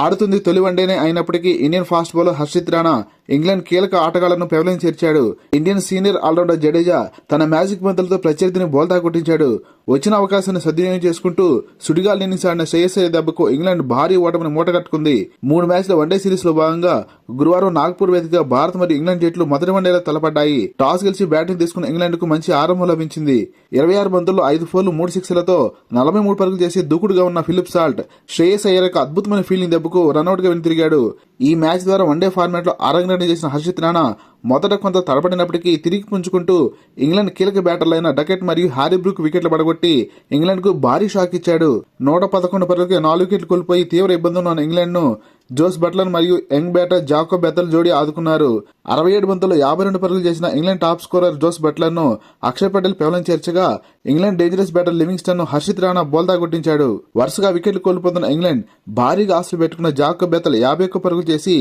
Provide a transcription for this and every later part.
ఆడుతుంది తొలి వన్డేనే అయినప్పటికీ Indian fast bowler Harshit Rana England కీలక ఆటగాళ్లను పెవలిన్ చేర్చాడు. ఇండియన్ సీనియర్ ఆల్రౌండర్ జడేజా తన మ్యాజిక్ బంతులతో ప్రత్యర్థిని బోల్తా కొట్టించాడు. వచ్చిన అవకాశాన్ని సద్వినియోగం చేసుకుంటూ సుడిగాలి ఇన్నింగ్స్ ఆడిన శ్రేయస్ అయ్యర్ దెబ్బకు ఇంగ్లాండ్ భారీ ఓటమిని మూటగట్టుకుంది. 3 మ్యాచ్ల వన్డే సిరీస్ లో భాగంగా గురువారం నాగ్పూర్ వేదికగా భారత్ మరియు ఇంగ్లాండ్ జట్లు మొదటి వన్డేలో తలపడ్డాయి. టాస్ గెలిచి బ్యాటింగ్ తీసుకున్న ఇంగ్లాండ్ కు మంచి ఆరంభం లభించింది. 26 బంతుల్లో 5 ఫోర్లు 3 సిక్స్లతో 43 పరుగులు చేసి దూకుడుగా ఉన్న ఫిలిప్ సాల్ట్ శ్రేయస్ అయ్యర్ యొక్క అద్భుతమైన ఫీల్డింగ్ దెబ్బకు రన్అట్ గా వెనుతిరిగాడు. ఈ మ్యాచ్ ద్వారా వన్డే ఫార్మాట్ లో అరంగేట్రం చేసిన హర్షిత్ రాణా మొదట కొంత తడబడినప్పటికీ తిరిగి పుంజుకుంటూ ఇంగ్లాండ్ కీలక బ్యాటర్లైన డకెట్ మరియు హ్యారీ బ్రూక్ వికెట్లు పడగొట్టి ఇంగ్లాండ్ కు భారీ షాక్ ఇచ్చాడు. 111 పరుగులకి 4 వికెట్లు కోల్పోయి తీవ్ర ఇబ్బందుల్లో ఉన్న ఇంగ్లాండ్ ను జోస్ బట్లర్ మరియు యంగ్ బ్యాటర్ జాకోబ్ బెథెల్ జోడీ ఆదుకున్నారు. 67 బంతుల్లో 52 పరుగులు చేసిన England top scorer Jos Buttler ను అక్షర్ పటేల్ పెవలిన్ చేర్చగా ఇంగ్లాండ్ డేంజరస్ బ్యాటర్ లివింగ్స్టన్ ను హర్షిత్ రాణా బోల్తా కొట్టించాడు. వరుసగా వికెట్లు కోల్పోతున్న ఇంగ్లాండ్ భారీగా ఆశలు పెట్టుకున్న జాకోబ్ బెథెల్ 51 పరుగులు చేసి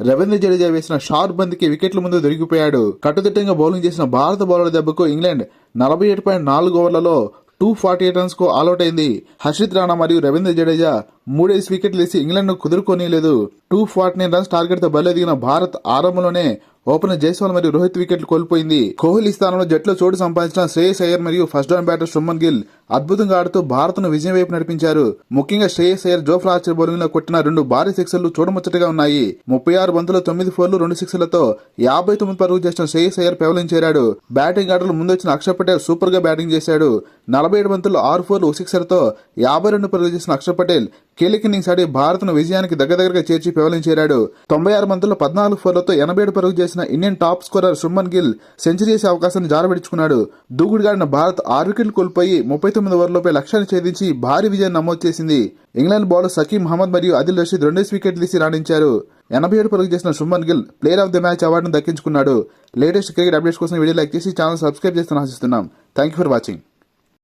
రవీంద్ర జడేజా వేసిన షార్ప్ బంతికి వికెట్ల ముందు దొరికిపోయాడు. కట్టుదిట్టంగా బౌలింగ్ చేసిన భారత బౌలర్ దెబ్బకు ఇంగ్లాండ్ 47.4 ఓవర్లలో 248 రన్స్ కు ఆల్అౌట్ అయింది. హర్షిత్ రాణా మరియు రవీంద్ర జడేజా 3 వికెట్లు వేసి ఇంగ్లాండ్ ను కుదురుకోనీయలేదు. 249 రన్స్ టార్గెట్ తో బరిలో భారత్ ఆరంభంలోనే ఓపెనర్ జైస్వాల్ మరియు రోహిత్ వికెట్లు కోల్పోయింది. కోహ్లీ స్థానంలో జట్లో చోటు సంపాదించిన శ్రేయస్ అయ్యర్ మరియు first down batter Shubman Gill అద్భుతంగా ఆడుతూ భారత్ ను విజయం వైపు నడిపించారు. ముఖ్యంగా Shreyas Iyer Jofra Archer bowling లో కొట్టిన 2 భారీ సిక్సర్లు చూడముచ్చటగా ఉన్నాయి. 36 బంతుల్లో 9 ఫోర్లు 2 సిక్స్లతో 59 పరుగులు చేసిన శ్రేయస్ అయ్యర్ పెవలిన్ చేరాడు. బ్యాటింగ్ ఆర్డర్లో ముందొచ్చిన అక్షర్ పటేల్ సూపర్ గా బ్యాటింగ్ చేశాడు. 47 బంతుల్లో 6 ఫోర్లు 1 సిక్సర్తో 52 పరుగులు చేసిన అక్షర్ పటేల్ కీలక ఇన్నింగ్స్ ఆడి భారత్ ను విజయానికి దగ్గరగా చేర్చి పెవలిన్ చేరాడు. 96 బంతుల్లో 14 ఫోర్లతో 87 పరుగులు చేసిన Indian top scorer Shubman Gill century చేసే అవకాశాన్ని జారబెడుచుకున్నాడు. దూకుడుగాడిన భారత్ 6 వికెట్లు కోల్పోయి 39 ఓవర్లపై లక్ష్యాన్ని ఛేదించి భారీ విజయాన్ని నమోదు చేసింది. ఇంగ్లాండ్ బౌలర్ సకీం మహమ్మద్ మరియు ఆదిల్ రషీద్ 2 వికెట్లు తీసి రాణించారు. 87 పరుగులు చేసిన Shubman Gill player of the match అవార్డును దక్కించుకున్నాడు. లేటెస్ట్ క్రికెట్ అప్డేట్స్ కోసం వీడియో లైక్ చేసి ఛానల్ సబ్స్క్రైబ్ చేస్తున్న ఆశిస్తున్నాం. Thank you for watching.